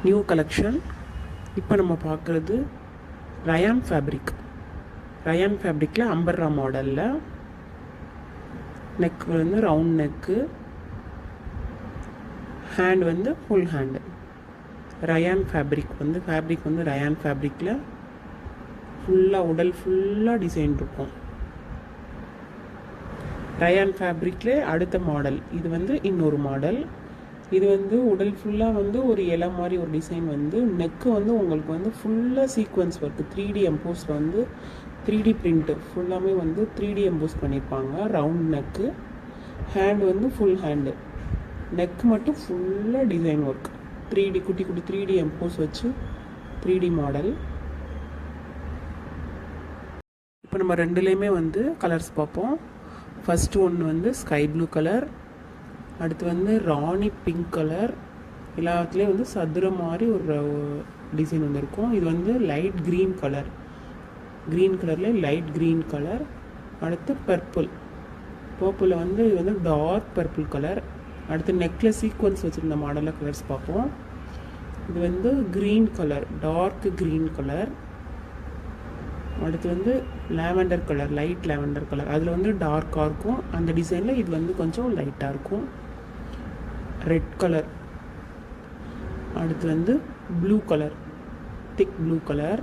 New collection. இப்போ நம்ம பார்க்குறது ரயான் ஃபேப்ரிக். ரயான் ஃபேப்ரிக்கில் அம்பர்ரா மாடலில் நெக் வந்து ரவுண்ட் நெக்கு, ஹேண்ட் வந்து ஃபுல் ஹேண்டு. ரயான் ஃபேப்ரிக் வந்து ரயான் ஃபேப்ரிக்கில் ஃபுல்லாக உடல் ஃபுல்லாக டிசைன் இருக்கும். ரயான் ஃபேப்ரிக்லே அடுத்த மாடல் இது வந்து இன்னொரு மாடல். இது வந்து உடல் ஃபுல்லாக வந்து ஒரு இலை மாதிரி ஒரு டிசைன் வந்து நெக்கு வந்து உங்களுக்கு வந்து ஃபுல்லாக சீக்வன்ஸ் ஒர்க்கு 3D எம்போஸில் வந்து 3D பிரிண்ட்டு ஃபுல்லாமே வந்து 3D எம்போஸ் பண்ணியிருப்பாங்க. ரவுண்ட் நெக்கு, ஹேண்ட் வந்து ஃபுல் ஹேண்டு, நெக் மட்டும் ஃபுல்லாக டிசைன் ஒர்க் 3D குட்டி 3D எம்போஸ் வச்சு 3D மாடல். இப்போ நம்ம ரெண்டுலேயுமே வந்து கலர்ஸ் பார்ப்போம். ஃபஸ்ட்டு ஒன்று வந்து ஸ்கை ப்ளூ கலர், அடுத்து வந்து ராணி பிங்க் கலர். எல்லாத்துலேயும் வந்து சதுர மாதிரி ஒரு டிசைன் வந்து இருக்கும். இது வந்து லைட் க்ரீன் கலர், க்ரீன் கலர்லேயே லைட் க்ரீன் கலர். அடுத்து பர்பிளில் வந்து இது வந்து டார்க் பர்பிள் கலர். அடுத்து நெக்கில் சீக்வன்ஸ் வச்சுருந்த மாடலில் கலர்ஸ் பார்ப்போம். இது வந்து green colour, dark green colour. அடுத்து வந்து lavender colour, light lavender colour. அதில் வந்து டார்க்காக இருக்கும் அந்த டிசைனில், இது வந்து கொஞ்சம் லைட்டாக இருக்கும். Red colour. அடுத்து வந்து ப்ளூ கலர், திக் ப்ளூ கலர்.